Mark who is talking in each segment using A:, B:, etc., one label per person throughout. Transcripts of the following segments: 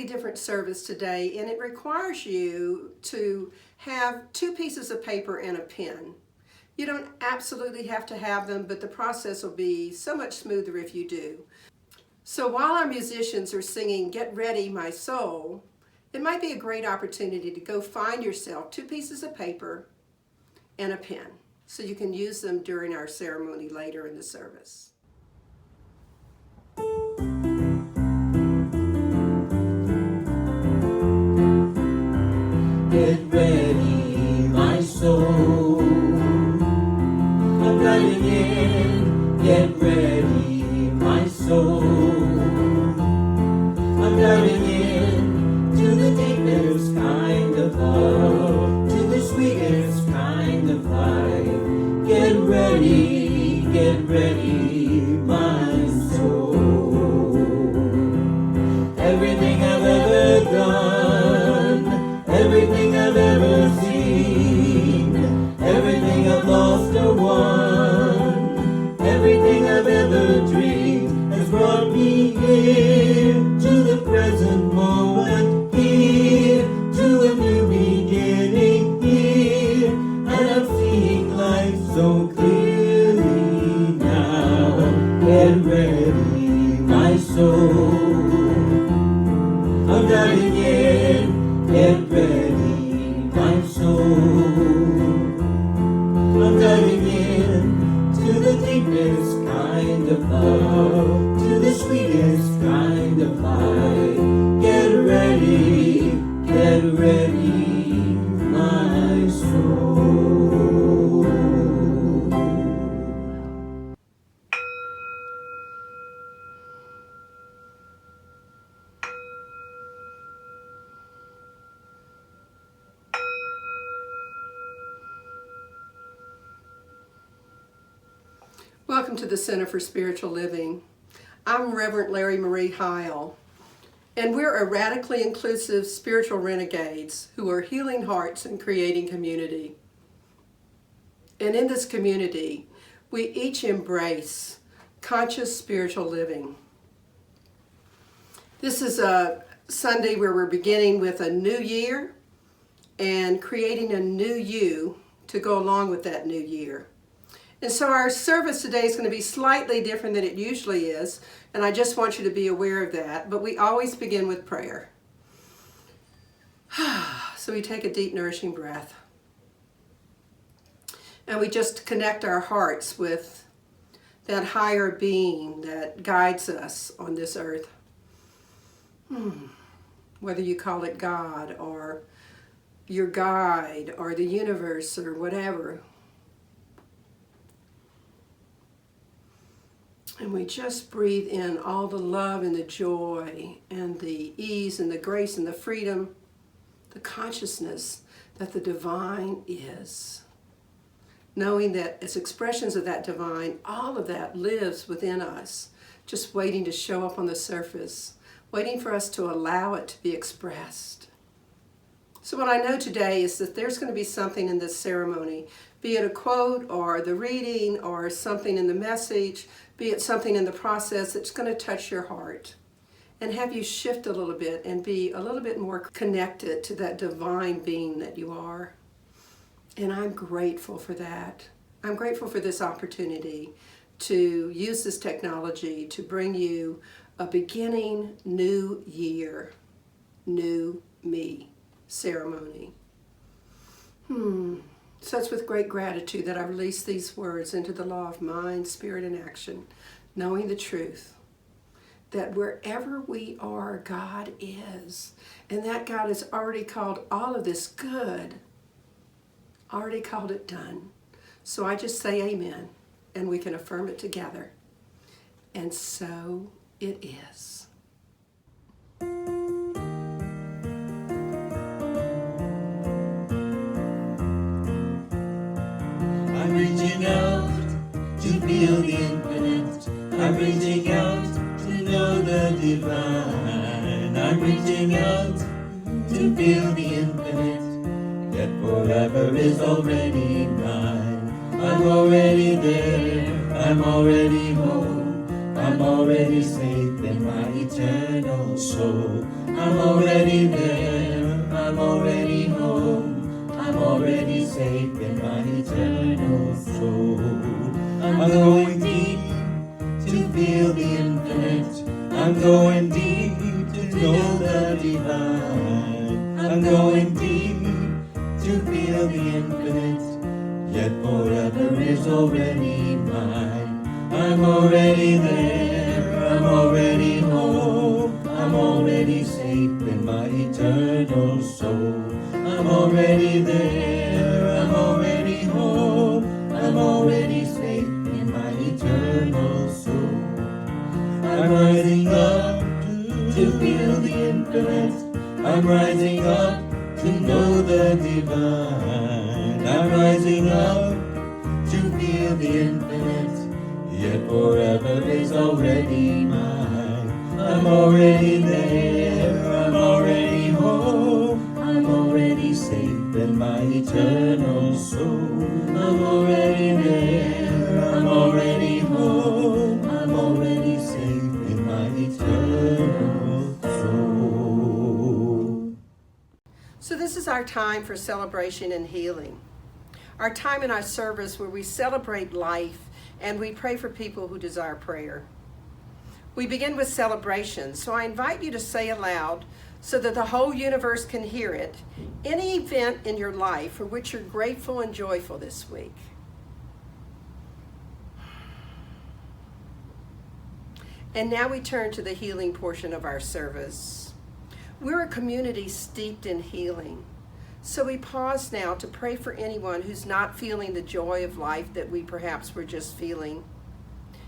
A: slightly different service today, and it requires you to have 2 pieces of paper and a pen. You don't absolutely have to have them, but the process will be so much smoother if you do. So while our musicians are singing "Get Ready, My Soul," it might be a great opportunity to go find yourself 2 pieces of paper and a pen, so you can use them during our ceremony later in the service.
B: Get ready, my soul. I'm diving in. Get ready, my soul. I'm diving in to the deepest kind of love, to the sweetest kind of life. Get ready, my soul. Everything I've ever done, everything I've ever seen, everything I've lost or won, everything I've ever dreamed has brought me here to the present moment, here to a new beginning, here, and I'm seeing life so clearly now. Get ready, my soul. I'm diving in. Get ready, my soul. I'm diving in to the deepest kind of love, to the sweetest kind of life. Get ready, my soul.
A: Welcome to the Center for Spiritual Living. I'm Reverend Larrye-Marie Heyl, and we're a radically inclusive spiritual renegades who are healing hearts and creating community. And in this community, we each embrace conscious spiritual living. This is a Sunday where we're beginning with a new year and creating a new you to go along with that new year. And so our service today is going to be slightly different than it usually is, and I just want you to be aware of that. But we always begin with prayer. So we take a deep, nourishing breath. And we just connect our hearts with that higher being that guides us on this earth. Whether you call it God or your guide or the universe or whatever. And we just breathe in all the love and the joy and the ease and the grace and the freedom, the consciousness that the divine is. Knowing that as expressions of that divine, all of that lives within us, just waiting to show up on the surface, waiting for us to allow it to be expressed. So what I know today is that there's going to be something in this ceremony, be it a quote or the reading or something in the message, be it something in the process that's going to touch your heart and have you shift a little bit and be a little bit more connected to that divine being that you are. And I'm grateful for that. I'm grateful for this opportunity to use this technology to bring you a beginning new year, new me ceremony. So it's with great gratitude that I release these words into the law of mind, spirit, and action, knowing the truth that wherever we are, God is. And that God has already called all of this good, already called it done. So I just say amen, and we can affirm it together. And so it is.
B: I'm reaching out to feel the infinite. I'm reaching out to know the divine. I'm reaching out to feel the infinite. Yet forever is already mine. I'm already there. I'm already home. I'm already safe in my eternal soul. I'm already there, I'm already home. I'm already safe in my eternal soul. I'm going deep to feel the infinite. I'm going deep to know the divine. I'm going deep to feel the infinite, yet forever is already mine. I'm already there, I'm already home. I'm already safe in my eternal soul. I'm already there, I'm already home. I'm already safe in my eternal soul. I'm rising up to feel the infinite. I'm rising up to know the divine. I'm rising up to feel the infinite, yet forever is already mine. I'm already there, I'm already home. I'm already safe in my eternal soul. I'm already there, I'm already home. I'm already safe in my eternal soul.
A: So this is our time for celebration and healing. Our time in our service where we celebrate life and we pray for people who desire prayer. We begin with celebration, so I invite you to say aloud, so that the whole universe can hear it, any event in your life for which you're grateful and joyful this week. And now we turn to the healing portion of our service. We're a community steeped in healing. So we pause now to pray for anyone who's not feeling the joy of life that we perhaps were just feeling.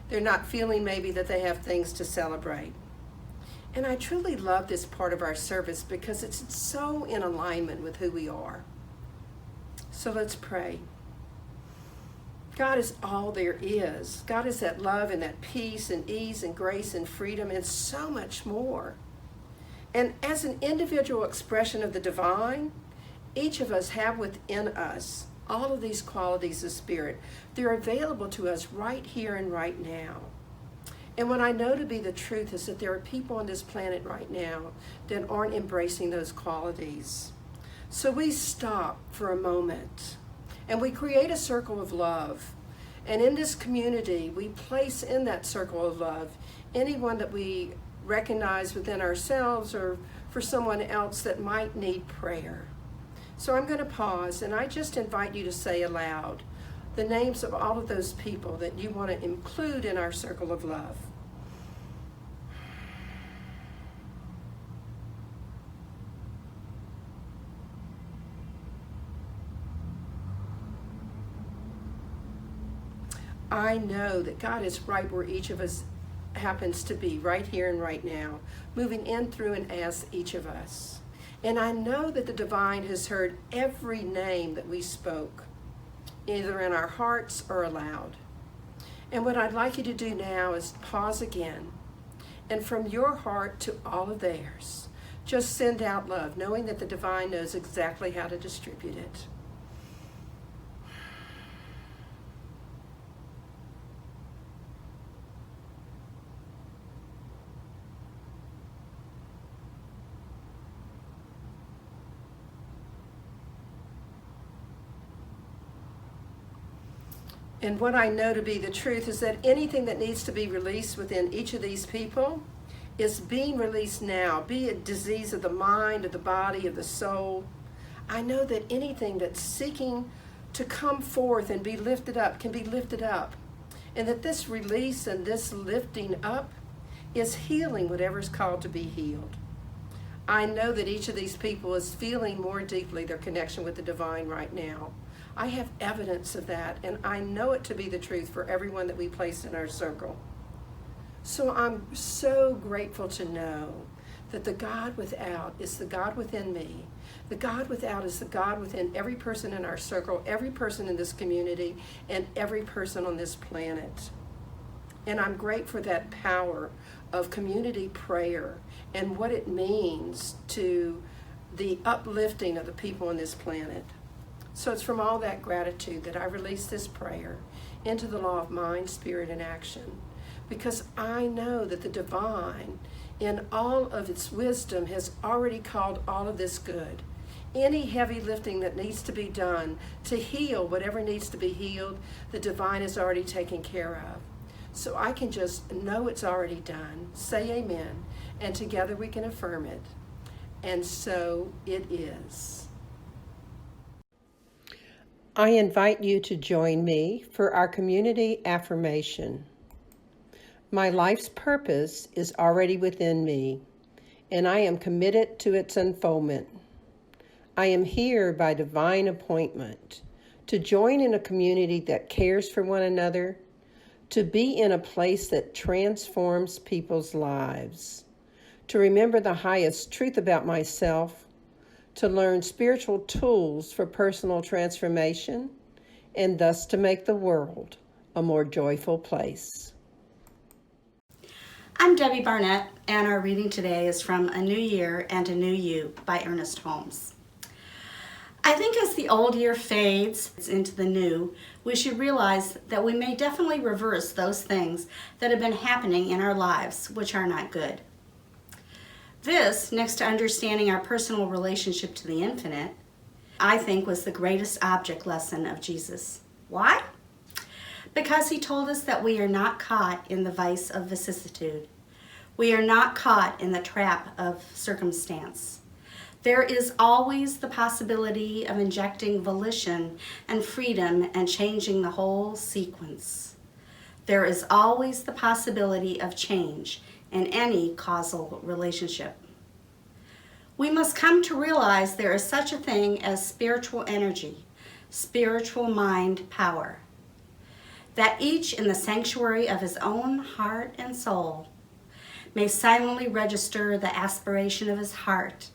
A: They're not feeling maybe that they have things to celebrate. And I truly love this part of our service because it's so in alignment with who we are. So let's pray. God is all there is. God is that love and that peace and ease and grace and freedom and so much more. And as an individual expression of the divine, each of us have within us all of these qualities of spirit. They're available to us right here and right now. And what I know to be the truth is that there are people on this planet right now that aren't embracing those qualities. So we stop for a moment and we create a circle of love. And in this community, we place in that circle of love anyone that we recognize within ourselves or for someone else that might need prayer. So I'm going to pause and I just invite you to say aloud the names of all of those people that you want to include in our circle of love. I know that God is right where each of us happens to be, right here and right now, moving in, through, and as each of us. And I know that the divine has heard every name that we spoke, either in our hearts or aloud. And what I'd like you to do now is pause again, and from your heart to all of theirs, just send out love, knowing that the divine knows exactly how to distribute it. And what I know to be the truth is that anything that needs to be released within each of these people is being released now, be it disease of the mind, of the body, of the soul. I know that anything that's seeking to come forth and be lifted up can be lifted up. And that this release and this lifting up is healing whatever's called to be healed. I know that each of these people is feeling more deeply their connection with the divine right now. I have evidence of that, and I know it to be the truth for everyone that we place in our circle. So I'm so grateful to know that the God without is the God within me. The God without is the God within every person in our circle, every person in this community, and every person on this planet. And I'm grateful for that power of community prayer and what it means to the uplifting of the people on this planet. So it's from all that gratitude that I release this prayer into the law of mind, spirit, and action. because I know that the divine, in all of its wisdom, has already called all of this good. Any heavy lifting that needs to be done to heal whatever needs to be healed, the divine is already taken care of. So I can just know it's already done, say amen, and together we can affirm it. And so it is. I invite you to join me for our community affirmation. My life's purpose is already within me, and I am committed to its unfoldment. I am here by divine appointment to join in a community that cares for one another, to be in a place that transforms people's lives, to remember the highest truth about myself, to learn spiritual tools for personal transformation, and thus to make the world a more joyful place.
C: I'm Debbie Barnett, and our reading today is from A New Year and a New You by Ernest Holmes. I think as the old year fades into the new, we should realize that we may definitely reverse those things that have been happening in our lives which are not good. This, next to understanding our personal relationship to the infinite, I think was the greatest object lesson of Jesus. Why? Because he told us that we are not caught in the vice of vicissitude. We are not caught in the trap of circumstance. There is always the possibility of injecting volition and freedom and changing the whole sequence. There is always the possibility of change in any causal relationship. We must come to realize there is such a thing as spiritual energy, spiritual mind power, that each in the sanctuary of his own heart and soul may silently register the aspiration of his heart,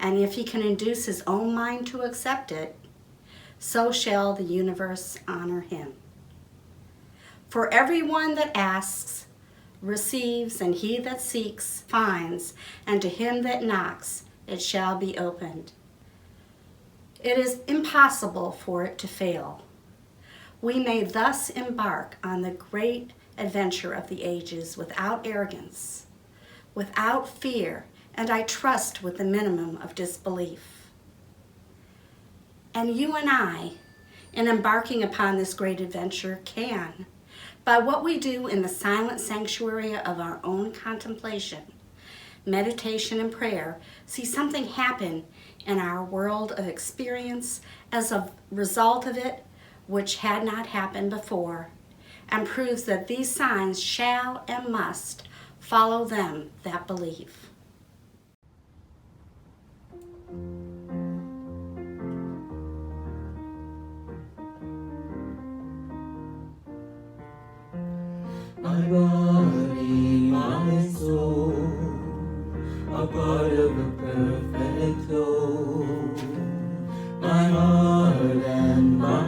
C: and if he can induce his own mind to accept it, so shall the universe honor him. For everyone that asks receives, and he that seeks finds, and to him that knocks it shall be opened. It is impossible for it to fail. We may thus embark on the great adventure of the ages without arrogance, without fear, and I trust with the minimum of disbelief. And you and I, in embarking upon this great adventure, can, by what we do in the silent sanctuary of our own contemplation, meditation, and prayer, see something happen in our world of experience as a result of it, which had not happened before, and proves that these signs shall and must follow them that believe.
B: My body, my soul, a part of a perfect whole. My heart and my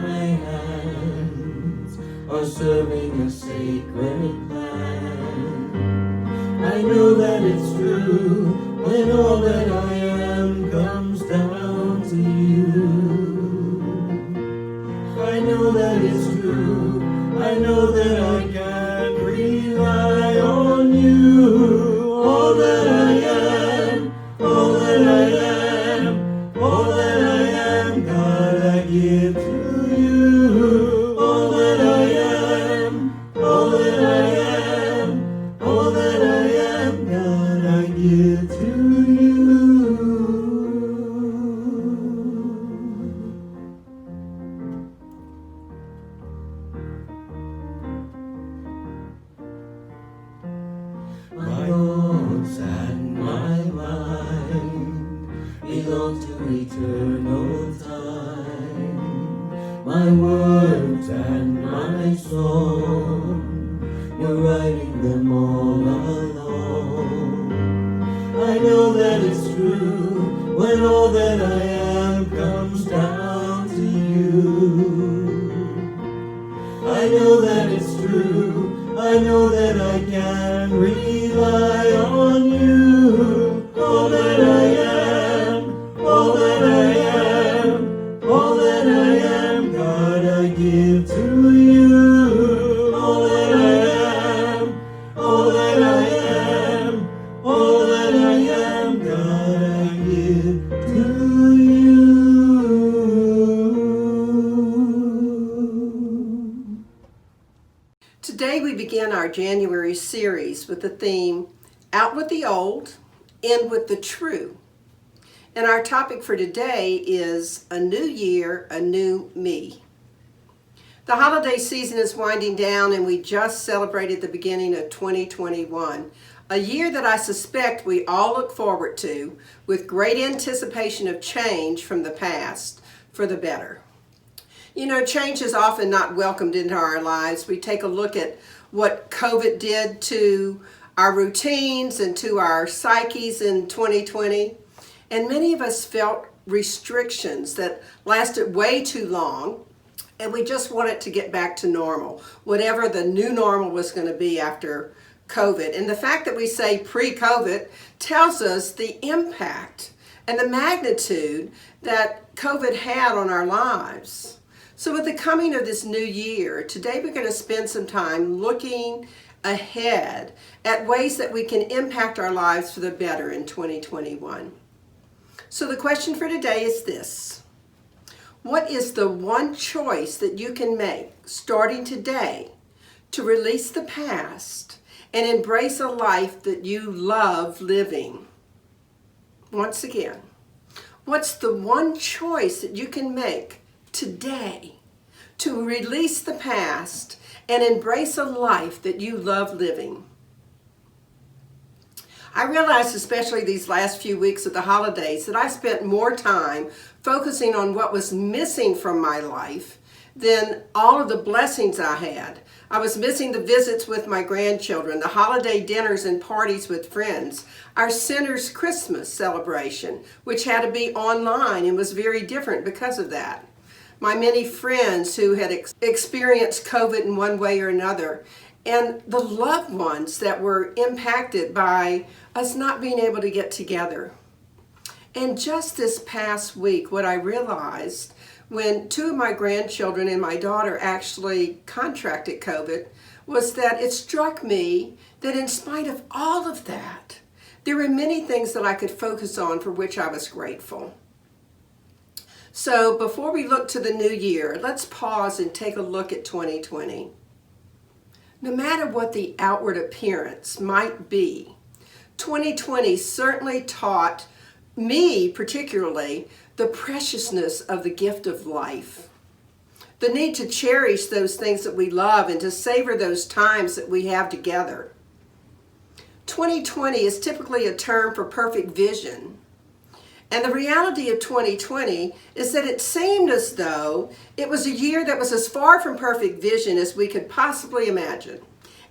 B: hands are serving a sacred plan. I know that it's true when all that I am comes down to you. I know that it's true, I know that I can rely on you. All that I am, all that I am, all that I am, God, I give to you. All that I am, all that I am, all that I am, God, I give to you. My thoughts and my mind belong to eternal time. My words and my song, you're writing them all along. I know that it's true when all that I am comes down to you. I know that it's true, I know that I can rely on you. All that I am, all that I am, all that I am, God, I give to you. All that I am,
A: begin our January series with the theme, Out with the Old, In with the True. And our topic for today is A New Year, A New Me. The holiday season is winding down and we just celebrated the beginning of 2021, a year that I suspect we all look forward to with great anticipation of change from the past for the better. You know, change is often not welcomed into our lives. We take a look at what COVID did to our routines and to our psyches in 2020. And many of us felt restrictions that lasted way too long. And we just wanted to get back to normal, whatever the new normal was going to be after COVID. And the fact that we say pre-COVID tells us the impact and the magnitude that COVID had on our lives. So with the coming of this new year, today we're going to spend some time looking ahead at ways that we can impact our lives for the better in 2021. So the question for today is this: what is the one choice that you can make starting today to release the past and embrace a life that you love living? Once again, what's the one choice that you can make today to release the past and embrace a life that you love living? I realized, especially these last few weeks of the holidays, that I spent more time focusing on what was missing from my life than all of the blessings I had. I was missing the visits with my grandchildren, the holiday dinners and parties with friends, our Center's Christmas celebration, which had to be online and was very different because of that. My many friends who had experienced COVID in one way or another, and the loved ones that were impacted by us not being able to get together. And just this past week, what I realized when two of my grandchildren and my daughter actually contracted COVID was that it struck me that in spite of all of that, there were many things that I could focus on for which I was grateful. So before we look to the new year, let's pause and take a look at 2020. No matter what the outward appearance might be, 2020 certainly taught me particularly the preciousness of the gift of life, the need to cherish those things that we love and to savor those times that we have together. 2020 is typically a term for perfect vision. And the reality of 2020 is that it seemed as though it was a year that was as far from perfect vision as we could possibly imagine.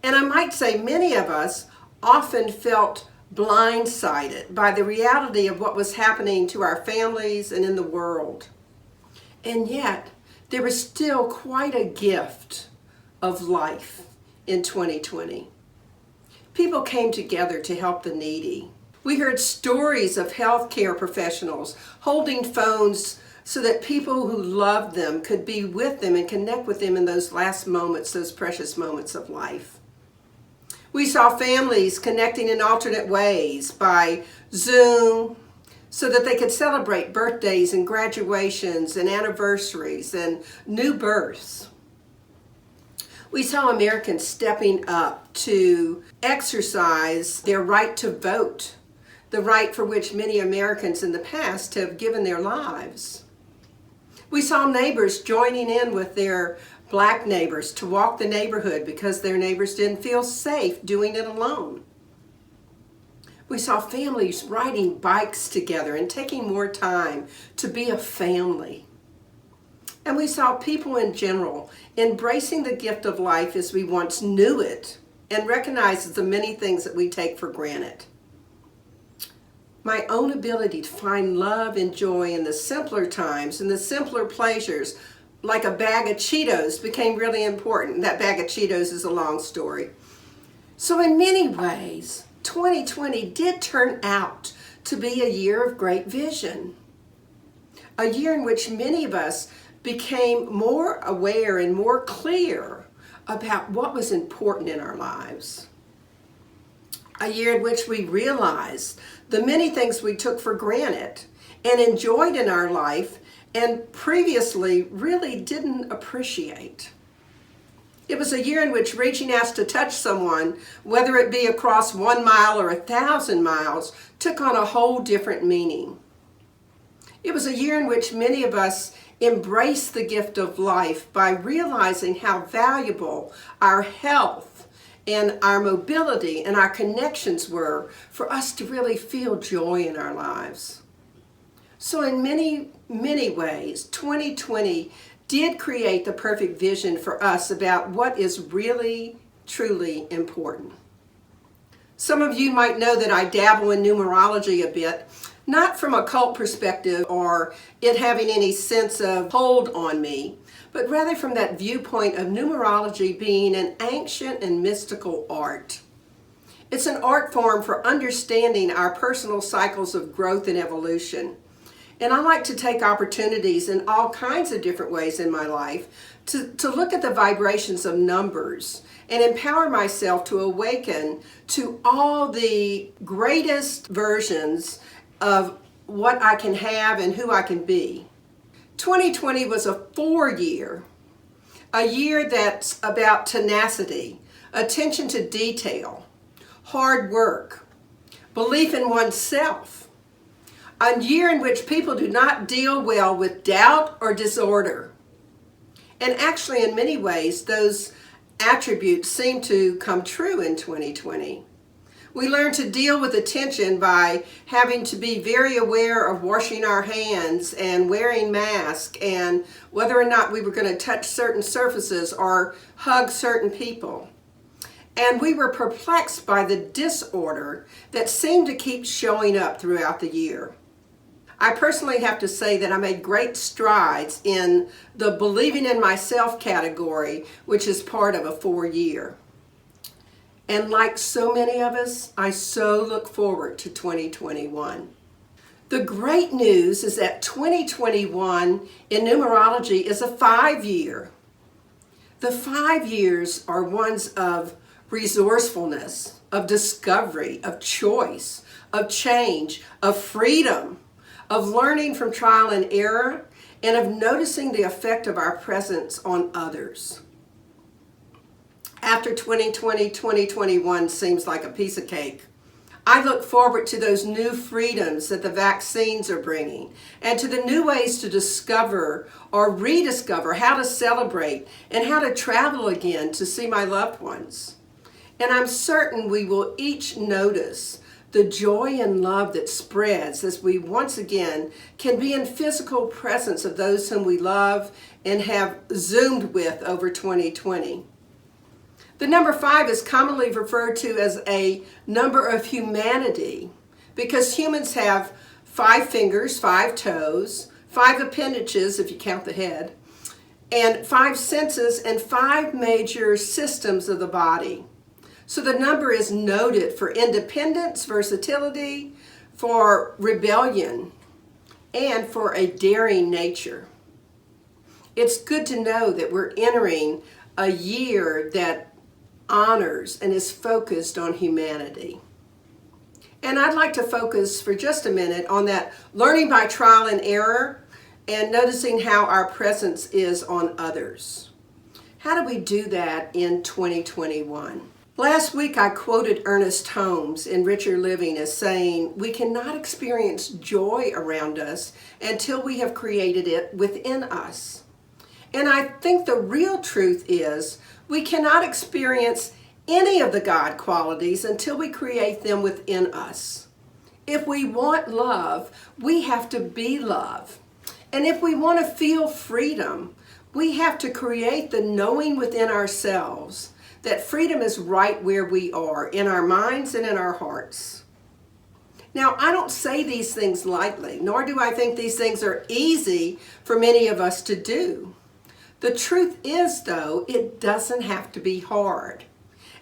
A: And I might say many of us often felt blindsided by the reality of what was happening to our families and in the world. And yet, there was still quite a gift of life in 2020. People came together to help the needy. We heard stories of healthcare professionals holding phones so that people who loved them could be with them and connect with them in those last moments, those precious moments of life. We saw families connecting in alternate ways by Zoom so that they could celebrate birthdays and graduations and anniversaries and new births. We saw Americans stepping up to exercise their right to vote, the right for which many Americans in the past have given their lives. We saw neighbors joining in with their Black neighbors to walk the neighborhood because their neighbors didn't feel safe doing it alone. We saw families riding bikes together and taking more time to be a family. And we saw people in general embracing the gift of life as we once knew it and recognized the many things that we take for granted. My own ability to find love and joy in the simpler times and the simpler pleasures, like a bag of Cheetos, became really important. That bag of Cheetos is a long story. So in many ways, 2020 did turn out to be a year of great vision. A year in which many of us became more aware and more clear about what was important in our lives. A year in which we realized the many things we took for granted and enjoyed in our life and previously really didn't appreciate. It was a year in which reaching out to touch someone, whether it be across 1 mile or 1,000 miles, took on a whole different meaning. It was a year in which many of us embraced the gift of life by realizing how valuable our health and our mobility and our connections were for us to really feel joy in our lives. So in many, many ways, 2020 did create the perfect vision for us about what is really, truly important. Some of you might know that I dabble in numerology a bit, not from a cult perspective or it having any sense of hold on me, but rather from that viewpoint of numerology being an ancient and mystical art. It's an art form for understanding our personal cycles of growth and evolution. And I like to take opportunities in all kinds of different ways in my life to look at the vibrations of numbers and empower myself to awaken to all the greatest versions of what I can have and who I can be. 2020 was a 4-year, a year that's about tenacity, attention to detail, hard work, belief in oneself. A year in which people do not deal well with doubt or disorder. And actually, in many ways, those attributes seem to come true in 2020. We learn to deal with attention by having to be very aware of washing our hands and wearing masks and whether or not we were going to touch certain surfaces or hug certain people. And we were perplexed by the disorder that seemed to keep showing up throughout the year. I personally have to say that I made great strides in the believing in myself category, which is part of a 4-year. And like so many of us, I so look forward to 2021. The great news is that 2021 in numerology is a 5-year. The 5 years are ones of resourcefulness, of discovery, of choice, of change, of freedom, of learning from trial and error, and of noticing the effect of our presence on others. After 2020, 2021 seems like a piece of cake. I look forward to those new freedoms that the vaccines are bringing and to the new ways to discover or rediscover how to celebrate and how to travel again to see my loved ones. And I'm certain we will each notice the joy and love that spreads as we once again can be in physical presence of those whom we love and have Zoomed with over 2020. The number 5 is commonly referred to as a number of humanity because humans have 5 fingers, 5 toes, 5 appendages if you count the head, and 5 senses and 5 major systems of the body. So the number is noted for independence, versatility, for rebellion, and for a daring nature. It's good to know that we're entering a year that honors and is focused on humanity. And I'd like to focus for just a minute on that learning by trial and error and noticing how our presence is on others. How do we do that in 2021? Last week I quoted Ernest Holmes in Richer Living as saying, "We cannot experience joy around us until we have created it within us." And I think the real truth is we cannot experience any of the God qualities until we create them within us. If we want love, we have to be love. And if we want to feel freedom, we have to create the knowing within ourselves that freedom is right where we are, in our minds and in our hearts. Now, I don't say these things lightly, nor do I think these things are easy for many of us to do. The truth is, though, it doesn't have to be hard.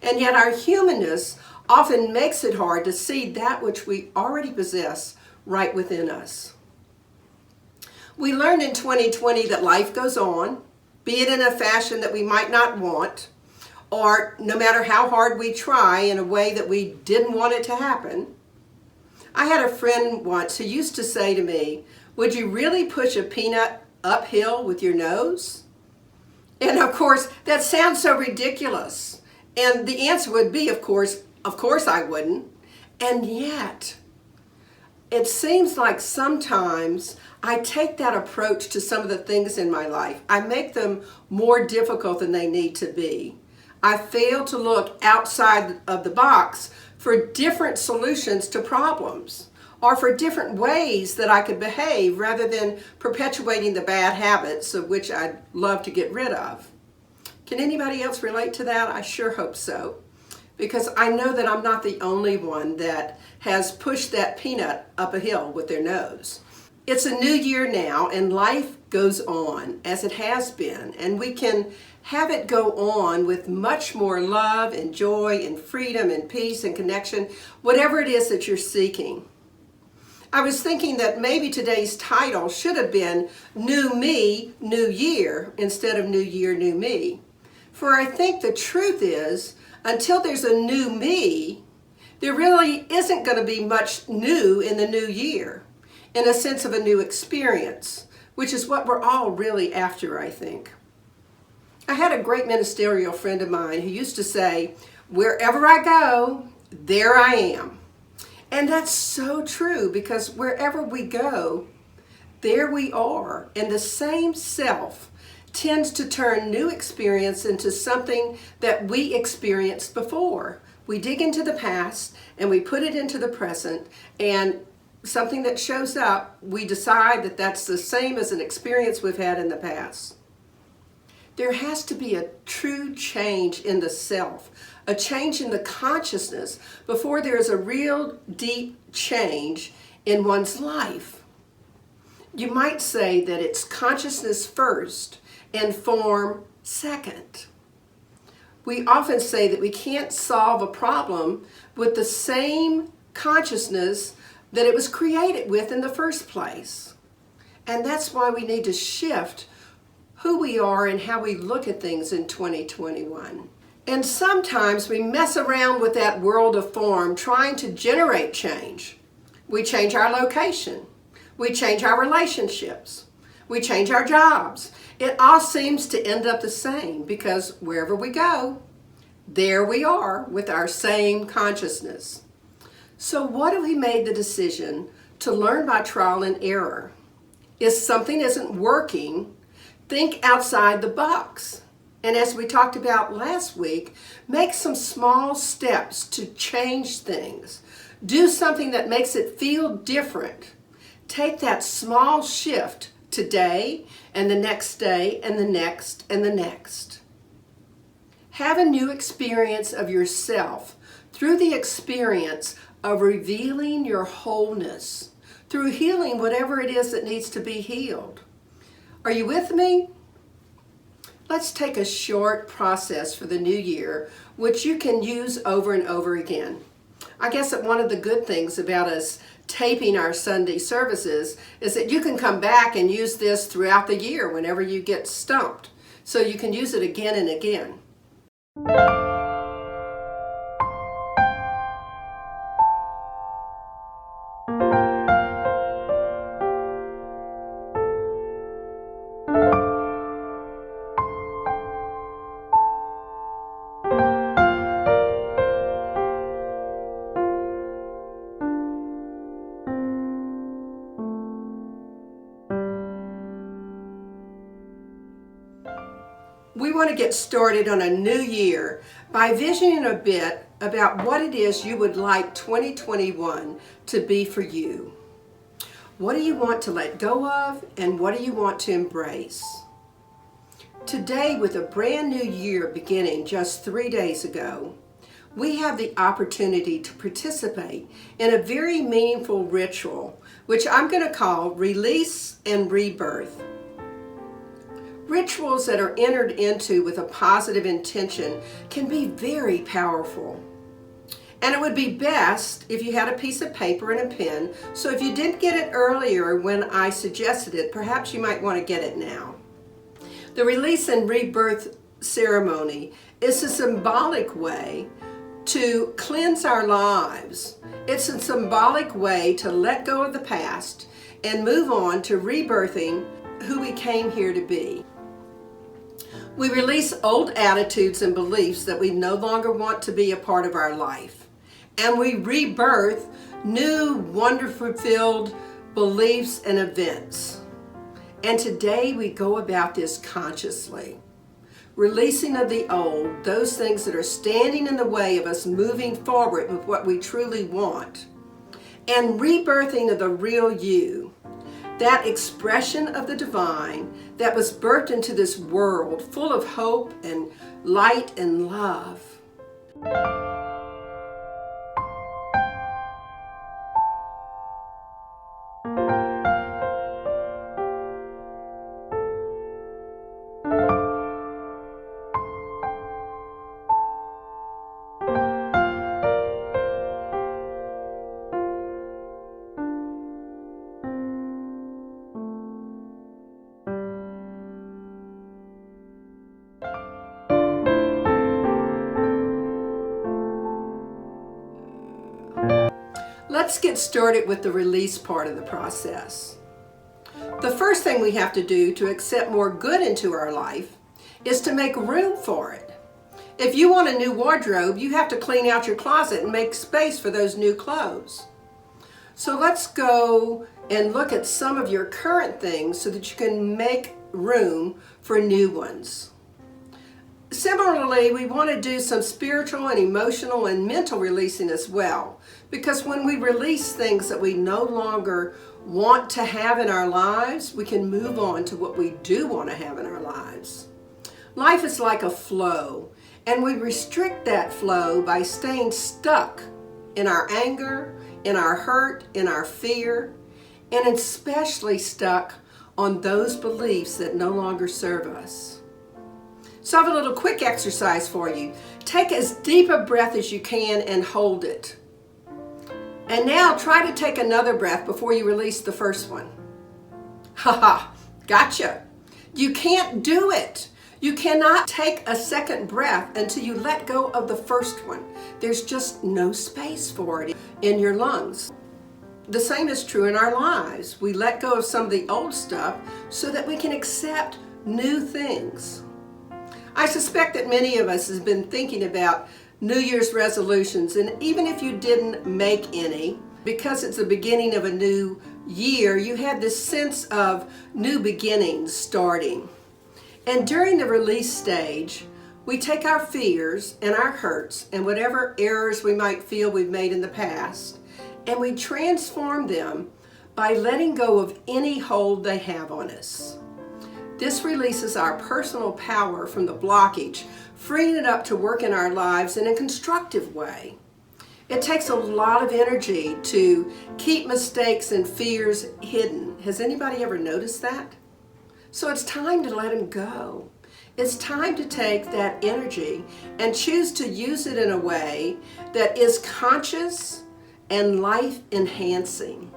A: And yet our humanness often makes it hard to see that which we already possess right within us. We learned in 2020 that life goes on, be it in a fashion that we might not want, or no matter how hard we try in a way that we didn't want it to happen. I had a friend once who used to say to me, "Would you really push a peanut uphill with your nose?" And of course, that sounds so ridiculous. And the answer would be, of course I wouldn't. And yet, it seems like sometimes I take that approach to some of the things in my life. I make them more difficult than they need to be. I fail to look outside of the box for different solutions to problems, or for different ways that I could behave rather than perpetuating the bad habits of which I'd love to get rid of. Can anybody else relate to that? I sure hope so, because I know that I'm not the only one that has pushed that peanut up a hill with their nose. It's a new year now, and life goes on as it has been, and we can have it go on with much more love and joy and freedom and peace and connection, whatever it is that you're seeking. I was thinking that maybe today's title should have been New Me, New Year, instead of New Year, New Me. For I think the truth is, until there's a new me, there really isn't going to be much new in the new year, in a sense of a new experience, which is what we're all really after, I think. I had a great ministerial friend of mine who used to say, wherever I go, there I am. And that's so true, because wherever we go, there we are. And the same self tends to turn new experience into something that we experienced before. We dig into the past and we put it into the present, and something that shows up, we decide that that's the same as an experience we've had in the past. There has to be a true change in the self, a change in the consciousness, before there is a real deep change in one's life. You might say that it's consciousness first and form second. We often say that we can't solve a problem with the same consciousness that it was created with in the first place. And that's why we need to shift who we are and how we look at things in 2021. And sometimes we mess around with that world of form trying to generate change. We change our location. We change our relationships. We change our jobs. It all seems to end up the same, because wherever we go, there we are with our same consciousness. So what if we made the decision to learn by trial and error? If something isn't working, think outside the box. And as we talked about last week, make some small steps to change things. Do something that makes it feel different. Take that small shift today and the next day and the next and the next. Have a new experience of yourself through the experience of revealing your wholeness, through healing whatever it is that needs to be healed. Are you with me? Let's take a short process for the new year, which you can use over and over again. I guess that one of the good things about us taping our Sunday services is that you can come back and use this throughout the year whenever you get stumped. So you can use it again and again. We want to get started on a new year by visioning a bit about what it is you would like 2021 to be for you. What do you want to let go of, and what do you want to embrace? Today, with a brand new year beginning just 3 days ago, we have the opportunity to participate in a very meaningful ritual, which I'm going to call Release and Rebirth. Rituals that are entered into with a positive intention can be very powerful. And it would be best if you had a piece of paper and a pen, so if you didn't get it earlier when I suggested it, perhaps you might want to get it now. The Release and Rebirth ceremony is a symbolic way to cleanse our lives. It's a symbolic way to let go of the past and move on to rebirthing who we came here to be. We release old attitudes and beliefs that we no longer want to be a part of our life. And we rebirth new, wonder-filled beliefs and events. And today we go about this consciously. Releasing of the old, those things that are standing in the way of us moving forward with what we truly want. And rebirthing of the real you, that expression of the divine that was birthed into this world full of hope and light and love. Let's get started with the release part of the process. The first thing we have to do to accept more good into our life is to make room for it. If you want a new wardrobe, you have to clean out your closet and make space for those new clothes. So let's go and look at some of your current things so that you can make room for new ones. Similarly, we want to do some spiritual and emotional and mental releasing as well, because when we release things that we no longer want to have in our lives, we can move on to what we do want to have in our lives. Life is like a flow, and we restrict that flow by staying stuck in our anger, in our hurt, in our fear, and especially stuck on those beliefs that no longer serve us. So I have a little quick exercise for you. Take as deep a breath as you can and hold it. And now try to take another breath before you release the first one. Haha, gotcha. You can't do it. You cannot take a second breath until you let go of the first one. There's just no space for it in your lungs. The same is true in our lives. We let go of some of the old stuff so that we can accept new things. I suspect that many of us have been thinking about New Year's resolutions, and even if you didn't make any, because it's the beginning of a new year, you have this sense of new beginnings starting. And during the release stage, we take our fears and our hurts and whatever errors we might feel we've made in the past, and we transform them by letting go of any hold they have on us. This releases our personal power from the blockage, freeing it up to work in our lives in a constructive way. It takes a lot of energy to keep mistakes and fears hidden. Has anybody ever noticed that? So it's time to let them go. It's time to take that energy and choose to use it in a way that is conscious and life-enhancing.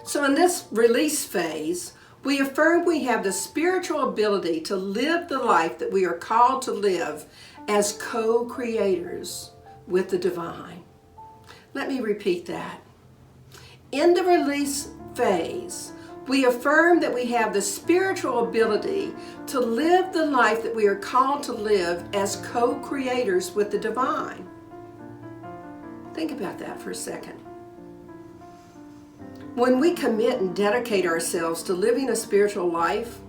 A: So in this release phase, we affirm we have the spiritual ability to live the life that we are called to live as co-creators with the divine. Let me repeat that. In the release phase, we affirm that we have the spiritual ability to live the life that we are called to live as co-creators with the divine. Think about that for a second. When we commit and dedicate ourselves to living a spiritual life,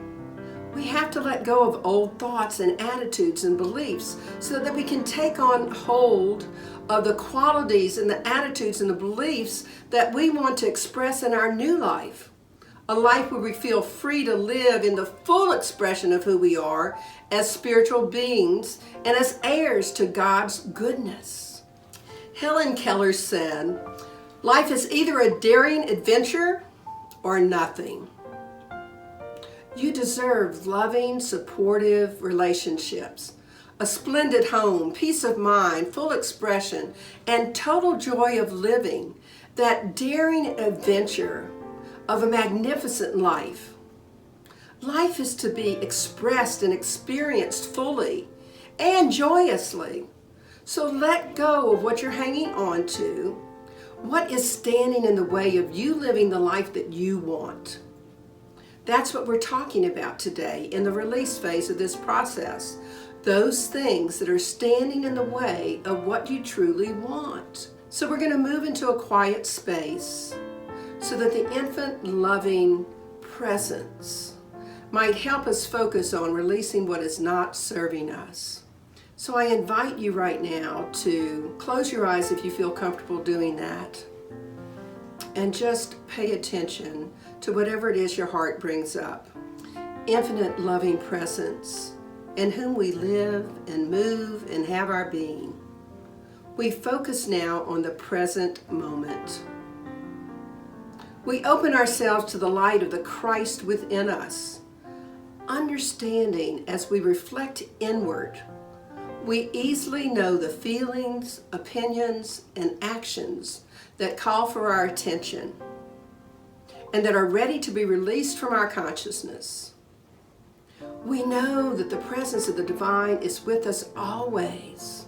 A: we have to let go of old thoughts and attitudes and beliefs so that we can take on hold of the qualities and the attitudes and the beliefs that we want to express in our new life. A life where we feel free to live in the full expression of who we are as spiritual beings and as heirs to God's goodness. Helen Keller said, "Life is either a daring adventure or nothing." You deserve loving, supportive relationships, a splendid home, peace of mind, full expression, and total joy of living, that daring adventure of a magnificent life. Life is to be expressed and experienced fully and joyously. So let go of what you're hanging on to. What is standing in the way of you living the life that you want? That's what we're talking about today in the release phase of this process. Those things that are standing in the way of what you truly want. So we're going to move into a quiet space so that the infant loving presence might help us focus on releasing what is not serving us. So I invite you right now to close your eyes if you feel comfortable doing that, and just pay attention to whatever it is your heart brings up. Infinite loving presence, in whom we live and move and have our being. We focus now on the present moment. We open ourselves to the light of the Christ within us, understanding as we reflect inward, we easily know the feelings, opinions, and actions that call for our attention and that are ready to be released from our consciousness. We know that the presence of the divine is with us always.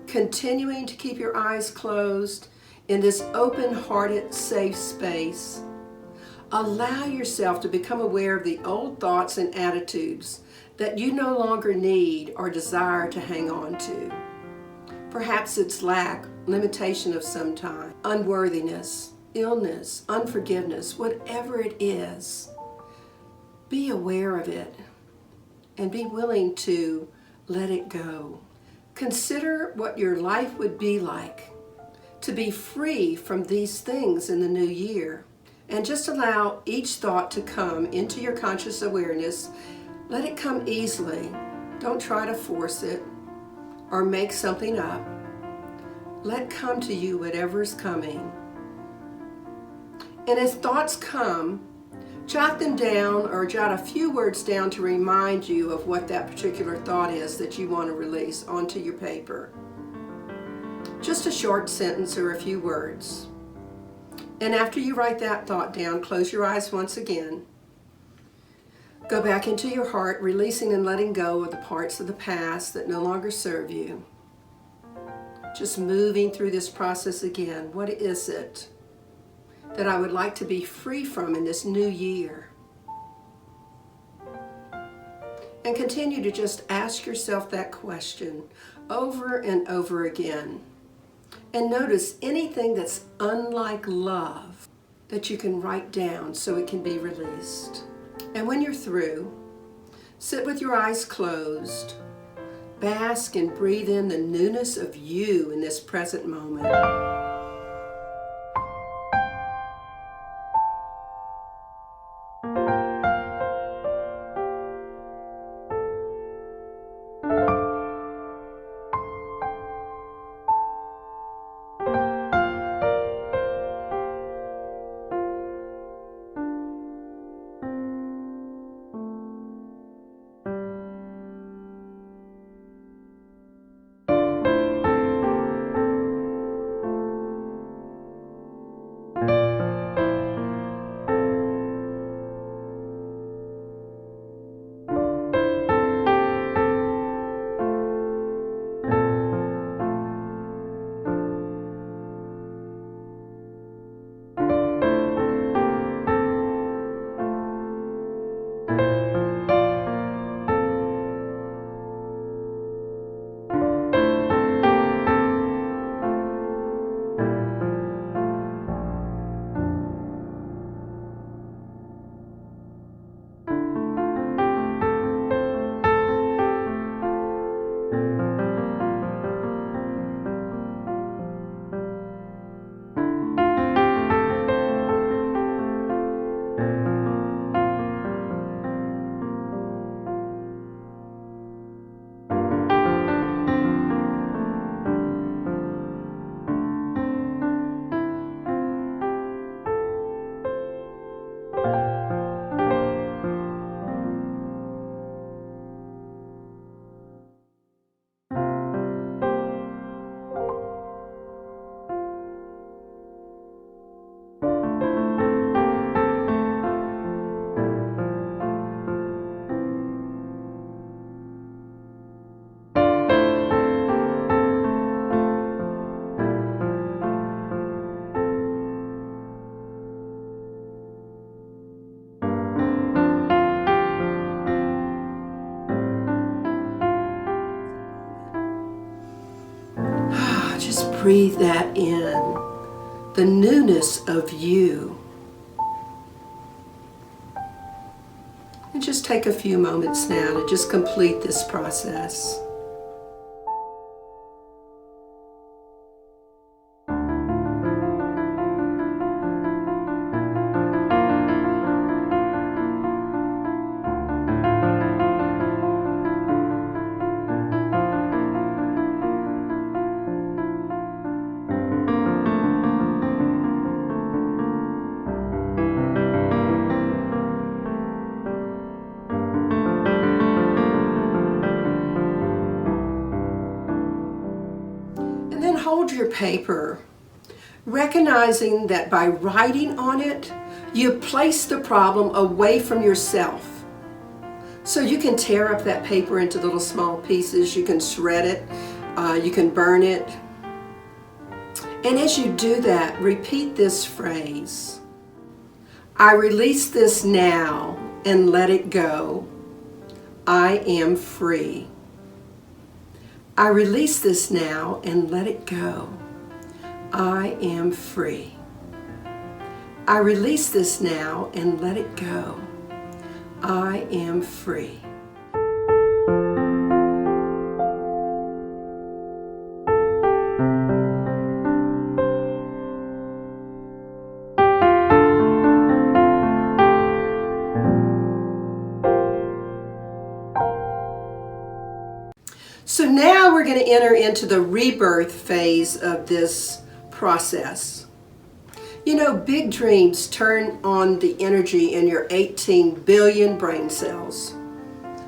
A: Continuing to keep your eyes closed in this open-hearted, safe space, allow yourself to become aware of the old thoughts and attitudes that you no longer need or desire to hang on to. Perhaps it's lack, limitation of some kind, unworthiness, illness, unforgiveness, whatever it is. Be aware of it and be willing to let it go. Consider what your life would be like to be free from these things in the new year. And just allow each thought to come into your conscious awareness. Let it come easily. Don't try to force it or make something up. Let come to you whatever's coming. And as thoughts come, jot them down or jot a few words down to remind you of what that particular thought is that you want to release onto your paper. Just a short sentence or a few words. And after you write that thought down, close your eyes once again. Go back into your heart, releasing and letting go of the parts of the past that no longer serve you. Just moving through this process again. What is it that I would like to be free from in this new year? And continue to just ask yourself that question over and over again. And notice anything that's unlike love that you can write down so it can be released. And when you're through, sit with your eyes closed. Bask and breathe in the newness of you in this present moment. breathe that in, the newness of you. And just take a few moments now to just complete this process. Hold your paper, recognizing that by writing on it, you place the problem away from yourself. So you can tear up that paper into little small pieces, you can shred it, you can burn it. And as you do that, repeat this phrase: I release this now and let it go. I am free. I release this now and let it go. I am free. I release this now and let it go. I am free. So now we're going to enter into the rebirth phase of this process. You know, big dreams turn on the energy in your 18 billion brain cells.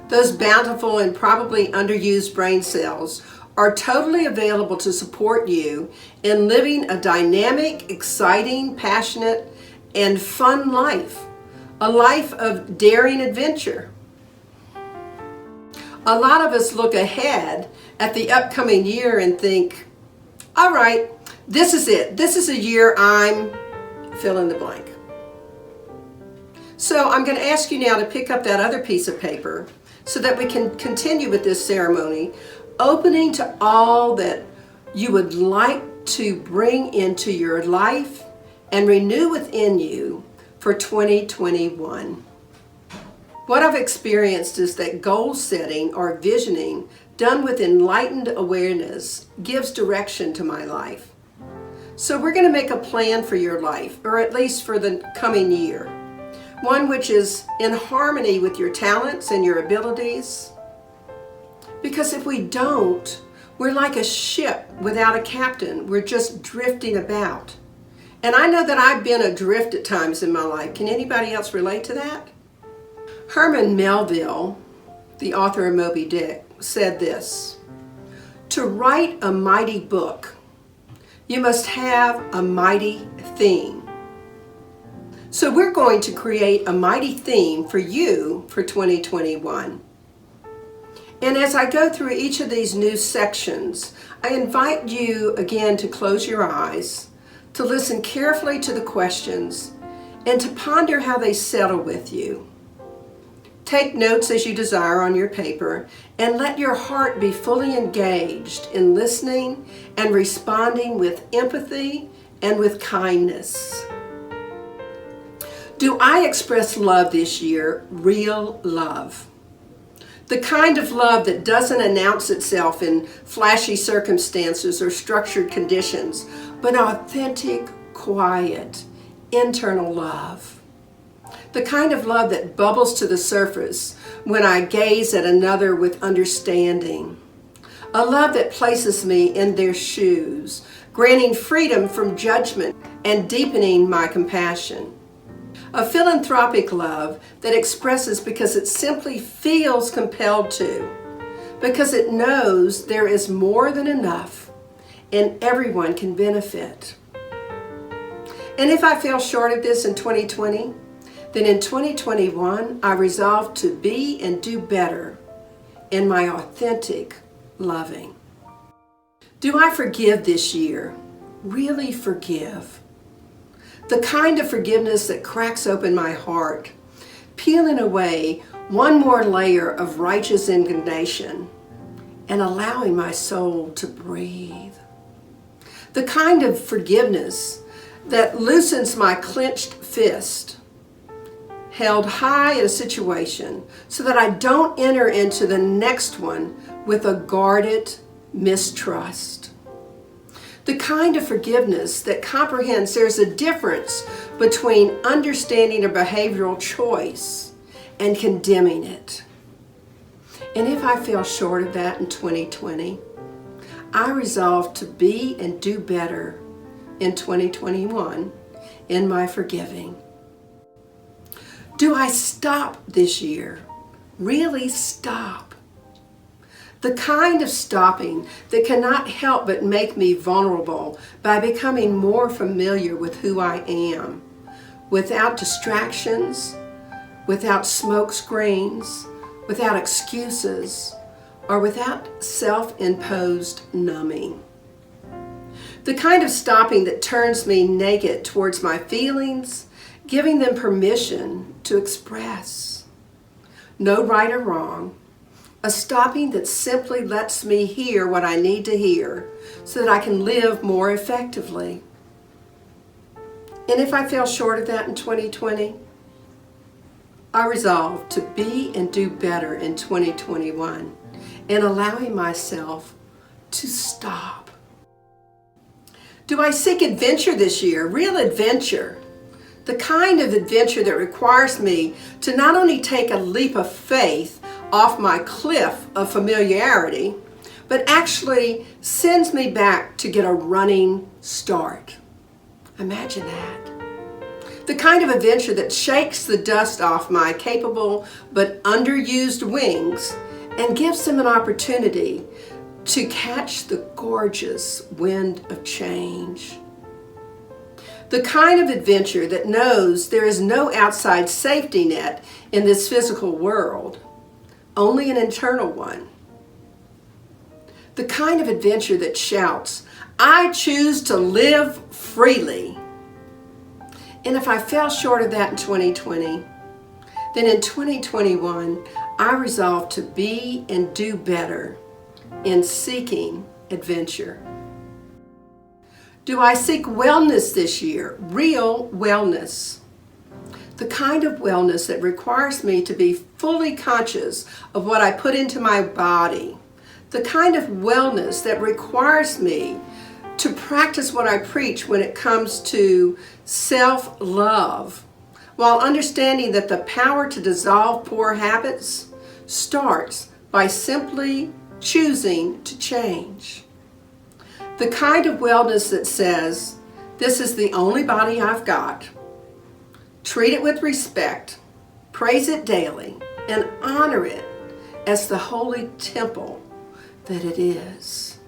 A: Those bountiful and probably underused brain cells are totally available to support you in living a dynamic, exciting, passionate, and fun life. A life of daring adventure. A lot of us look ahead at the upcoming year and think, all right, this is it. This is a year I'm fill in the blank. So I'm going to ask you now to pick up that other piece of paper so that we can continue with this ceremony, opening to all that you would like to bring into your life and renew within you for 2021. What I've experienced is that goal setting or visioning done with enlightened awareness gives direction to my life. So we're going to make a plan for your life, or at least for the coming year. One which is in harmony with your talents and your abilities. Because if we don't, we're like a ship without a captain. We're just drifting about. And I know that I've been adrift at times in my life. Can anybody else relate to that? Herman Melville, the author of Moby Dick, said this: to write a mighty book, you must have a mighty theme. So we're going to create a mighty theme for you for 2021. And as I go through each of these new sections, I invite you again to close your eyes, to listen carefully to the questions, and to ponder how they settle with you. Take notes as you desire on your paper, and let your heart be fully engaged in listening and responding with empathy and with kindness. Do I express love this year? Real love. The kind of love that doesn't announce itself in flashy circumstances or structured conditions, but authentic, quiet, internal love. The kind of love that bubbles to the surface when I gaze at another with understanding. A love that places me in their shoes, granting freedom from judgment and deepening my compassion. A philanthropic love that expresses because it simply feels compelled to, because it knows there is more than enough and everyone can benefit. And if I fell short of this in 2020, then in 2021, I resolve to be and do better in my authentic loving. Do I forgive this year? Really forgive? The kind of forgiveness that cracks open my heart, peeling away one more layer of righteous indignation and allowing my soul to breathe. The kind of forgiveness that loosens my clenched fist, held high in a situation, so that I don't enter into the next one with a guarded mistrust. The kind of forgiveness that comprehends there's a difference between understanding a behavioral choice and condemning it. And if I fell short of that in 2020, I resolve to be and do better in 2021 in my forgiving. Do I stop this year? Really stop? The kind of stopping that cannot help but make me vulnerable by becoming more familiar with who I am, without distractions, without smoke screens, without excuses, or without self-imposed numbing. The kind of stopping that turns me naked towards my feelings, giving them permission to express. No right or wrong. A stopping that simply lets me hear what I need to hear so that I can live more effectively. And if I fell short of that in 2020, I resolve to be and do better in 2021 and allowing myself to stop. Do I seek adventure this year? Real adventure. The kind of adventure that requires me to not only take a leap of faith off my cliff of familiarity, but actually sends me back to get a running start. Imagine that. The kind of adventure that shakes the dust off my capable but underused wings and gives them an opportunity to catch the gorgeous wind of change. The kind of adventure that knows there is no outside safety net in this physical world, only an internal one. The kind of adventure that shouts, I choose to live freely. And if I fell short of that in 2020, then in 2021, I resolve to be and do better in seeking adventure. Do I seek wellness this year? Real wellness. The kind of wellness that requires me to be fully conscious of what I put into my body. The kind of wellness that requires me to practice what I preach when it comes to self-love, while understanding that the power to dissolve poor habits starts by simply choosing to change. The kind of wellness that says, this is the only body I've got. Treat it with respect, praise it daily, and honor it as the holy temple that it is.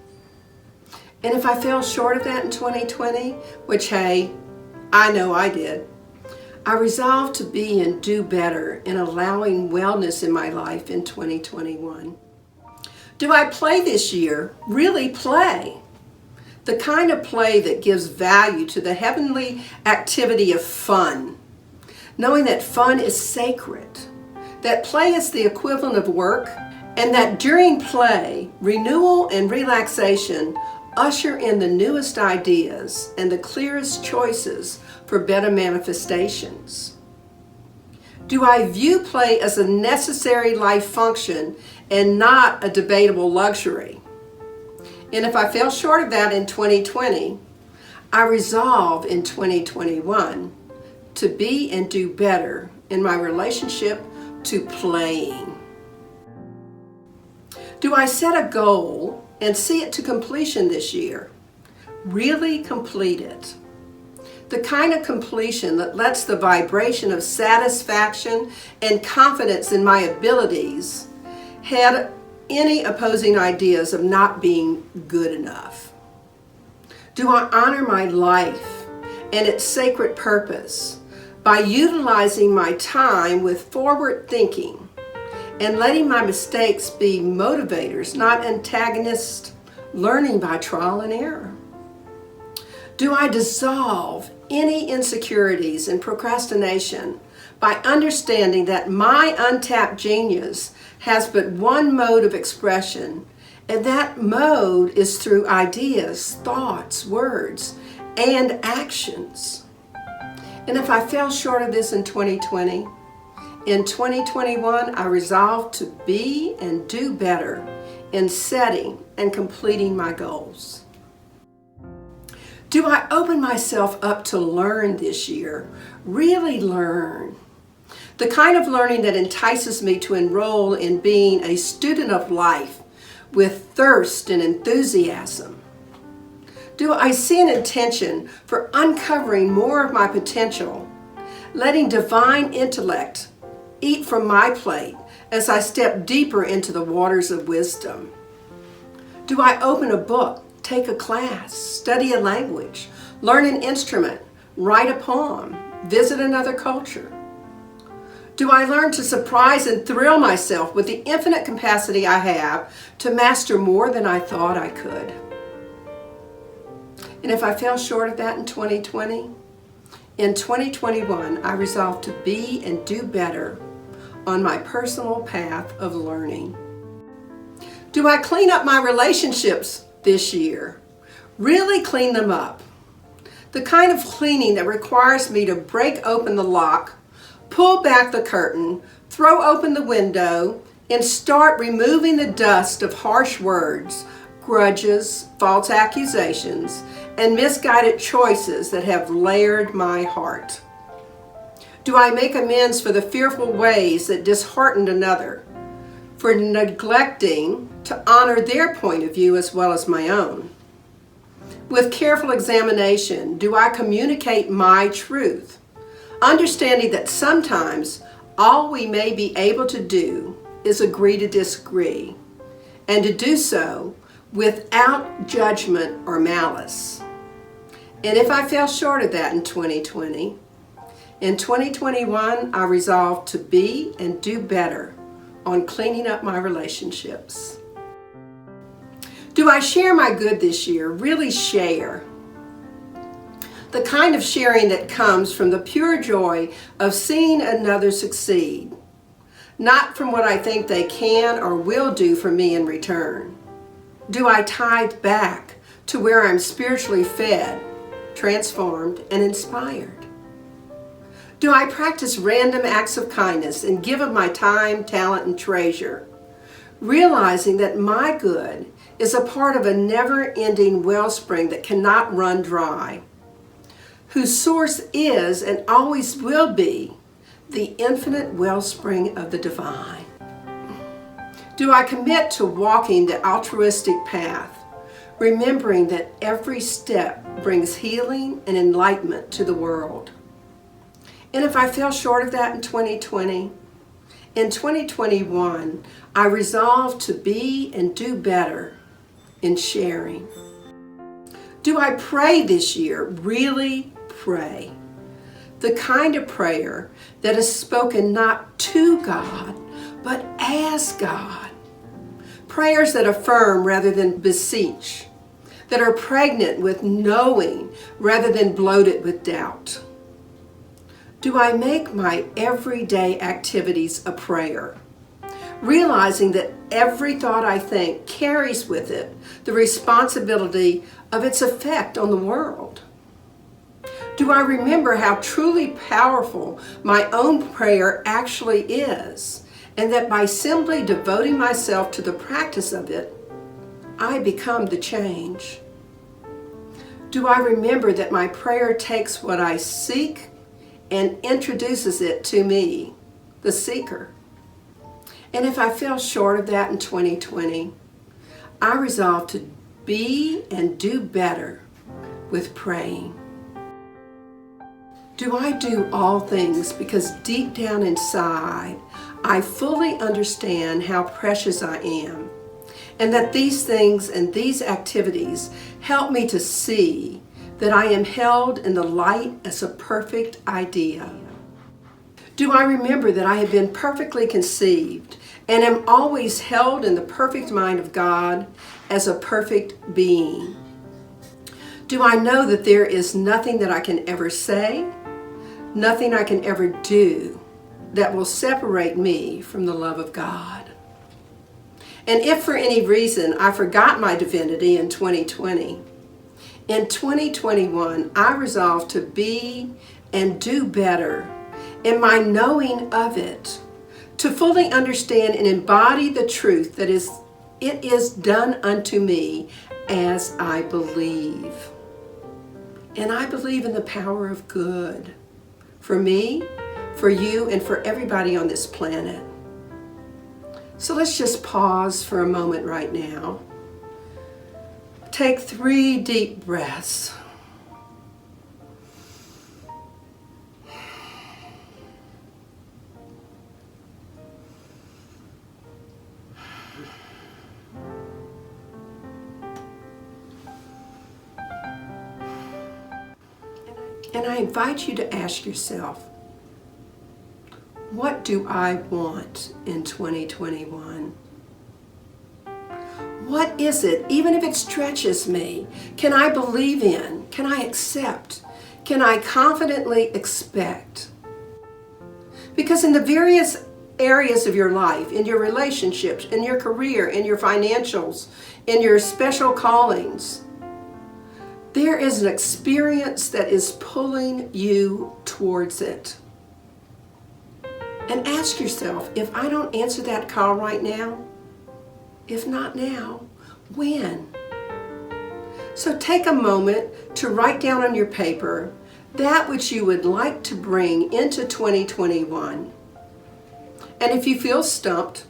A: And if I fell short of that in 2020, which, hey, I know I did, I resolved to be and do better in allowing wellness in my life in 2021. Do I play this year? Really play? The kind of play that gives value to the heavenly activity of fun, knowing that fun is sacred, that play is the equivalent of work, and that during play, renewal and relaxation usher in the newest ideas and the clearest choices for better manifestations. Do I view play as a necessary life function and not a debatable luxury? And if I fell short of that in 2020, I resolve in 2021 to be and do better in my relationship to playing. Do I set a goal and see it to completion this year? Really complete it. The kind of completion that lets the vibration of satisfaction and confidence in my abilities head any opposing ideas of not being good enough. Do I honor my life and its sacred purpose by utilizing my time with forward thinking and letting my mistakes be motivators, not antagonists, learning by trial and error? Do I dissolve any insecurities and procrastination by understanding that my untapped genius has but one mode of expression And that mode is through ideas, thoughts, words, and actions. And if I fell short of this in 2020, in 2021, I resolved to be and do better in setting and completing my goals. Do I open myself up to learn this year? Really learn? The kind of learning that entices me to enroll in being a student of life with thirst and enthusiasm. Do I see an intention for uncovering more of my potential, letting divine intellect eat from my plate as I step deeper into the waters of wisdom? Do I open a book, take a class, study a language, learn an instrument, write a poem, visit another culture? Do I learn to surprise and thrill myself with the infinite capacity I have to master more than I thought I could? And if I fell short of that in 2020, in 2021, I resolved to be and do better on my personal path of learning. Do I clean up my relationships this year? Really clean them up. The kind of cleaning that requires me to break open the lock, pull back the curtain, throw open the window, and start removing the dust of harsh words, grudges, false accusations, and misguided choices that have layered my heart. Do I make amends for the fearful ways that disheartened another, for neglecting to honor their point of view as well as my own? With careful examination, do I communicate my truth, understanding that sometimes all we may be able to do is agree to disagree, and to do so without judgment or malice? And if I fell short of that in 2020, in 2021, I resolved to be and do better on cleaning up my relationships. Do I share my good this year? Really share? The kind of sharing that comes from the pure joy of seeing another succeed, not from what I think they can or will do for me in return. Do I tithe back to where I'm spiritually fed, transformed, and inspired? Do I practice random acts of kindness and give of my time, talent, and treasure, realizing that my good is a part of a never-ending wellspring that cannot run dry, whose source is and always will be the infinite wellspring of the divine? Do I commit to walking the altruistic path, remembering that every step brings healing and enlightenment to the world? And if I fell short of that in 2020, in 2021, I resolved to be and do better in sharing. Do I pray this year? Really pray? The kind of prayer that is spoken not to God, but as God. Prayers that affirm rather than beseech, that are pregnant with knowing rather than bloated with doubt. Do I make my everyday activities a prayer, realizing that every thought I think carries with it the responsibility of its effect on the world? Do I remember how truly powerful my own prayer actually is, and that by simply devoting myself to the practice of it, I become the change? Do I remember that my prayer takes what I seek and introduces it to me, the seeker? And if I fell short of that in 2020, I resolve to be and do better with praying. Do I do all things because deep down inside, I fully understand how precious I am, and that these things and these activities help me to see that I am held in the light as a perfect idea? Do I remember that I have been perfectly conceived and am always held in the perfect mind of God as a perfect being? Do I know that there is nothing that I can ever say, nothing I can ever do that will separate me from the love of God? And if for any reason I forgot my divinity in 2020, in 2021 I resolved to be and do better in my knowing of it, to fully understand and embody the truth that it is done unto me as I believe. And I believe in the power of good for me, for you, and for everybody on this planet. So let's just pause for a moment right now. Take 3 deep breaths. And I invite you to ask yourself, what do I want in 2021? What is it, even if it stretches me, can I believe in? Can I accept? Can I confidently expect? Because in the various areas of your life, in your relationships, in your career, in your financials, in your special callings, there is an experience that is pulling you towards it. And ask yourself, if I don't answer that call right now, if not now, when? So take a moment to write down on your paper that which you would like to bring into 2021. And if you feel stumped,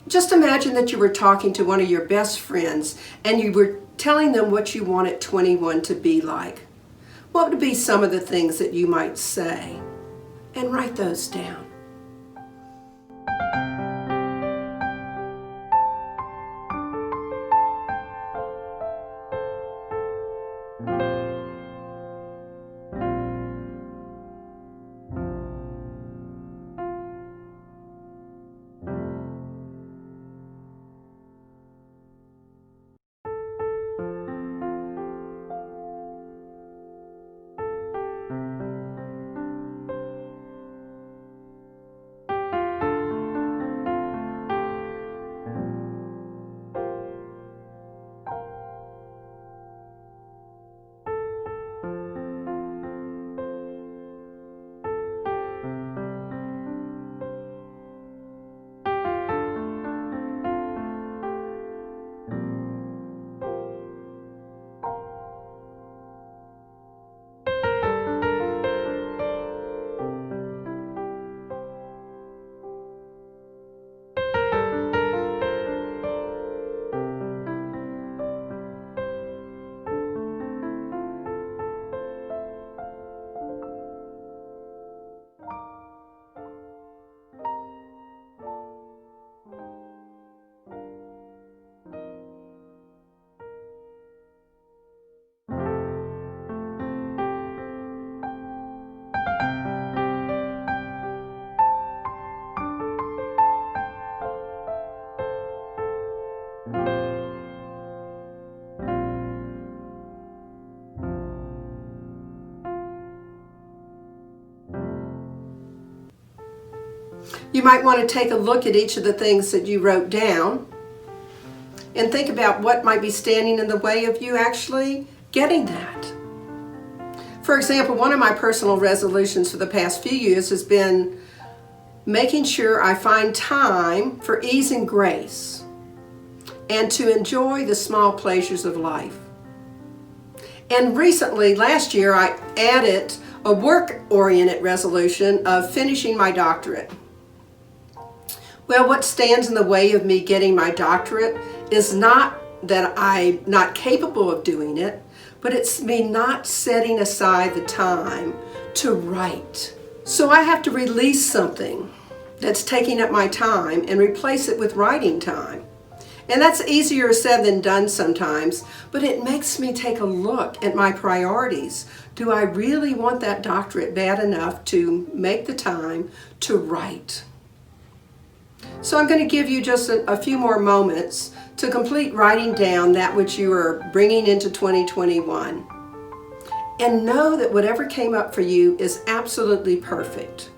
A: just imagine that you were talking to one of your best friends and you were telling them what you wanted 21 to be like. What would be some of the things that you might say? And write those down. You might want to take a look at each of the things that you wrote down and think about what might be standing in the way of you actually getting that. For example, one of my personal resolutions for the past few years has been making sure I find time for ease and grace and to enjoy the small pleasures of life. And recently, last year, I added a work-oriented resolution of finishing my doctorate. Well, what stands in the way of me getting my doctorate is not that I'm not capable of doing it, but it's me not setting aside the time to write. So I have to release something that's taking up my time and replace it with writing time. And that's easier said than done sometimes, but it makes me take a look at my priorities. Do I really want that doctorate bad enough to make the time to write? So I'm going to give you just a few more moments to complete writing down that which you are bringing into 2021. And know that whatever came up for you is absolutely perfect.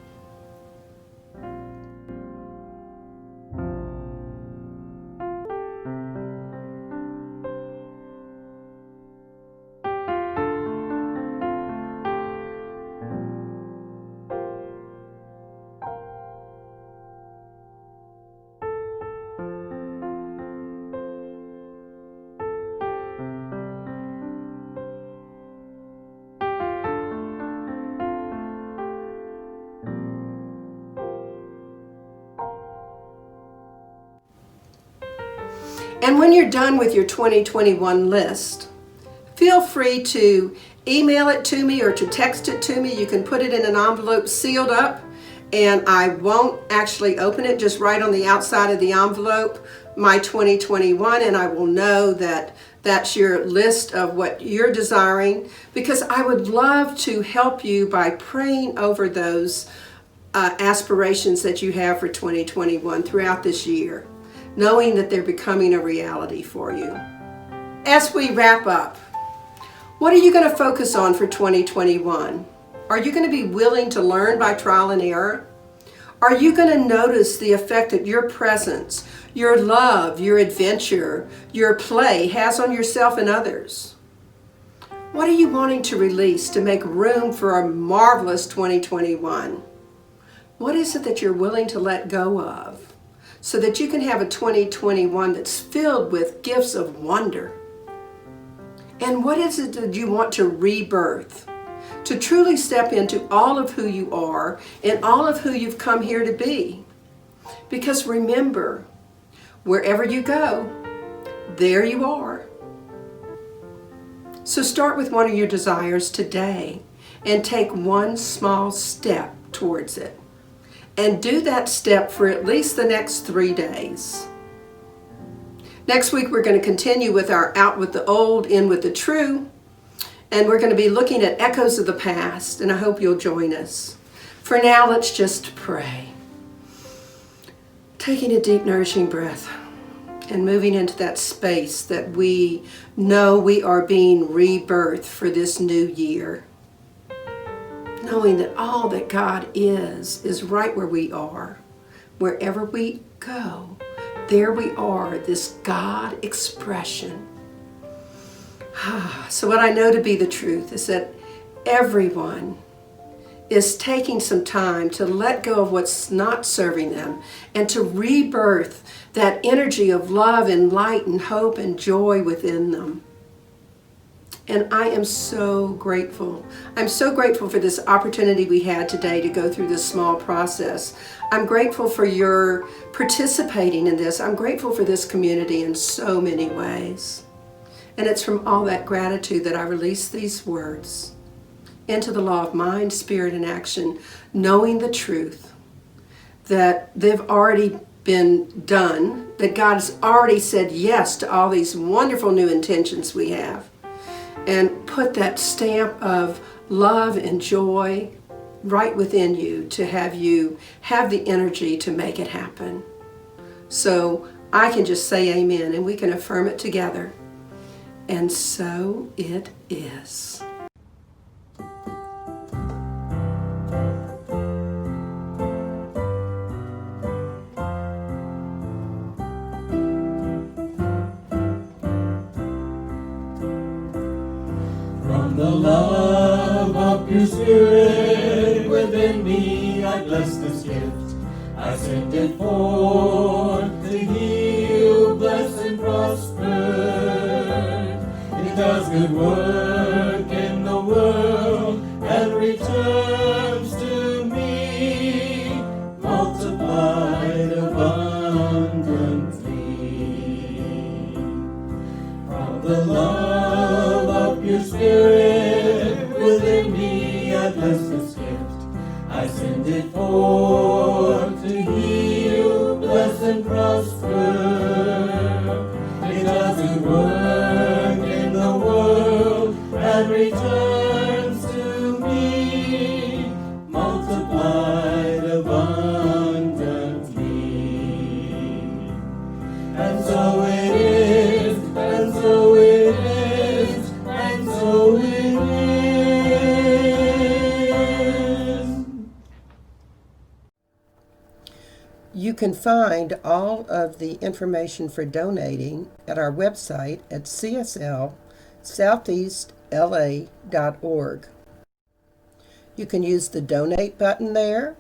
A: And when you're done with your 2021 list, feel free to email it to me or to text it to me. You can put it in an envelope sealed up, and I won't actually open it, just write on the outside of the envelope my 2021, and I will know that that's your list of what you're desiring, because I would love to help you by praying over those aspirations that you have for 2021 throughout this year, knowing that they're becoming a reality for you. As we wrap up, what are you going to focus on for 2021? Are you going to be willing to learn by trial and error? Are you going to notice the effect that your presence, your love, your adventure, your play has on yourself and others? What are you wanting to release to make room for a marvelous 2021? What is it that you're willing to let go of so that you can have a 2021 that's filled with gifts of wonder? And what is it that you want to rebirth, to truly step into all of who you are and all of who you've come here to be? Because remember, wherever you go, there you are. So start with one of your desires today and take one small step towards it. And do that step for at least the next 3 days. Next week, we're going to continue with our Out with the Old, In with the True. And we're going to be looking at echoes of the past. And I hope you'll join us. For now, let's just pray. Taking a deep, nourishing breath and moving into that space that we know we are being rebirthed for this new year. Knowing that all that God is right where we are. Wherever we go, there we are, this God expression. So what I know to be the truth is that everyone is taking some time to let go of what's not serving them and to rebirth that energy of love and light and hope and joy within them. And I am so grateful. I'm so grateful for this opportunity we had today to go through this small process. I'm grateful for your participating in this. I'm grateful for this community in so many ways. And it's from all that gratitude that I release these words into the law of mind, spirit, and action, knowing the truth that they've already been done, that God has already said yes to all these wonderful new intentions we have. And put that stamp of love and joy right within you to have the energy to make it happen. So I can just say amen and we can affirm it together. And so it is.
B: From the love of your spirit within me, I bless this gift. I send it forth to heal, bless, and prosper. It does good work in the world and returns to me, multiplied abundantly. From the love of your spirit within me, I bless this gift. I send it forth to heal, bless, and prosper. It does good work in the world and returns to me, multiplied abundantly. And so it is, and so it is, and so it is.
A: You can find all of the information for donating at our website at cslsoutheastla.org. You can use the donate button there,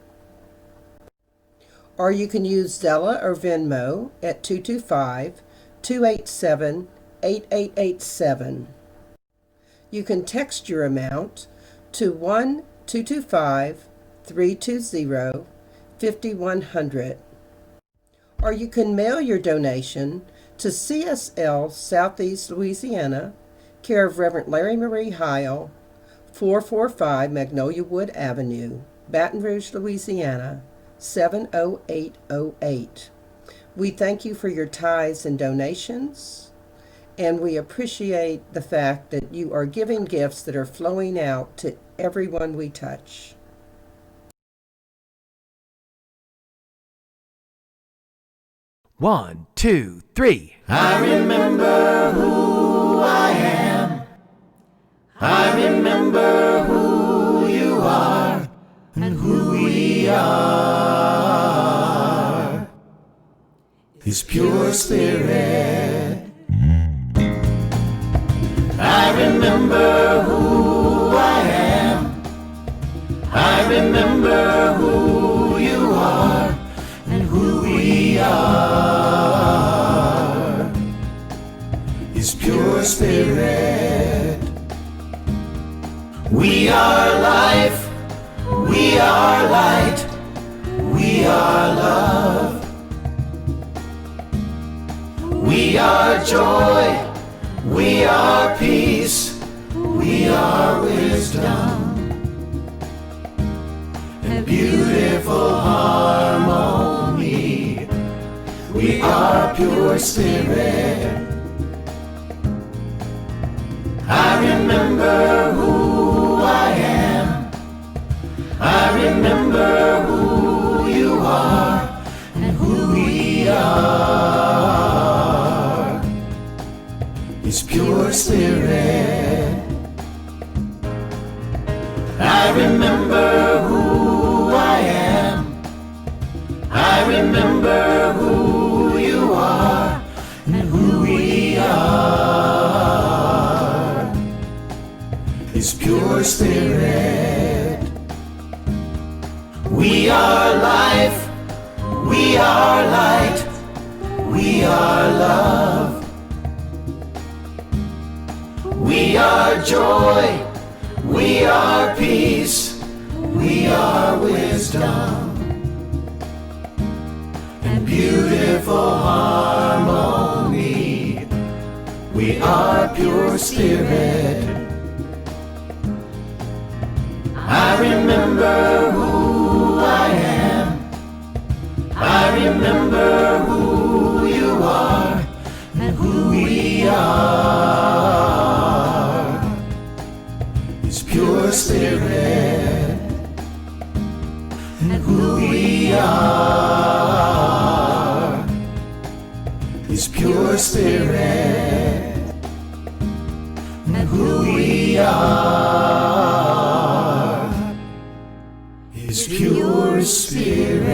A: or you can use Zella or Venmo at 225-287-8887. You can text your amount to 1-225-320-5100. Or you can mail your donation to CSL Southeast Louisiana, care of Reverend Larrye-Marie Heyl, 445 Magnolia Wood Avenue, Baton Rouge, Louisiana, 70808. We thank you for your tithes and donations, and we appreciate the fact that you are giving gifts that are flowing out to everyone we touch.
D: One, two, three.
B: I remember who I am. I remember who you are and who we are. His pure spirit. I remember who I am. I remember who you are and who we are. His pure spirit. We are life, we are light, we are love. We are joy, we are peace, we are wisdom. And beautiful harmony. We are pure spirit. I remember who I am. I remember who you are and who we are. His pure spirit. I remember who I am. I remember who you are and who we are. His pure spirit. We are life, we are light, we are love. We are joy, we are peace, we are wisdom. And beautiful harmony. We are pure spirit. I remember who I am. I remember who you are and who we are. His pure spirit. And who we are. His pure spirit. And who we are. His pure spirit.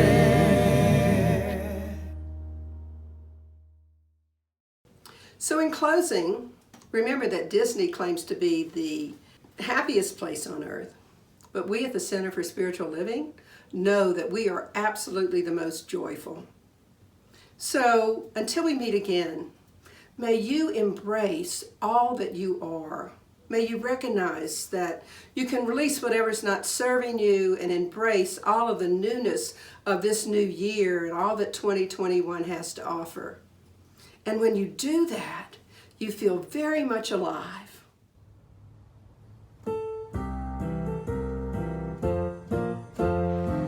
A: So in closing, remember that Disney claims to be the happiest place on earth, but we at the Center for Spiritual Living know that we are absolutely the most joyful. So until we meet again, may you embrace all that you are. May you recognize that you can release whatever's not serving you and embrace all of the newness of this new year and all that 2021 has to offer. And when you do that, you feel very much alive.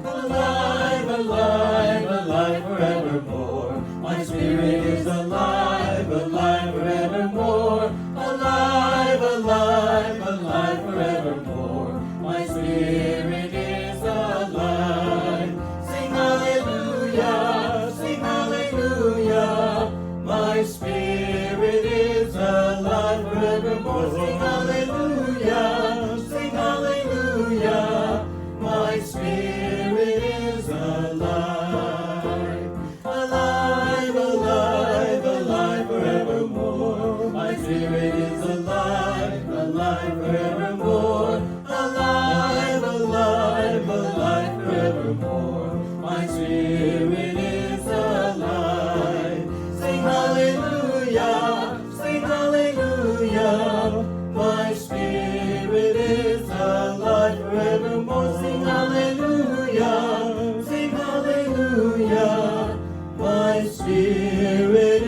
B: Alive, alive, alive forevermore. My spirit is alive, alive forevermore. Alive, alive, alive forevermore. My spirit is alive. Sing hallelujah, sing hallelujah. My spirit is alive forevermore. Sing hallelujah, sing hallelujah. My spirit is alive. Alive, alive, alive forevermore. My spirit is alive, alive forevermore. Alive, alive, alive forevermore. My spirit is alive. Sing hallelujah, sing hallelujah. My spirit is alive forevermore. Sing hallelujah, sing hallelujah. My spirit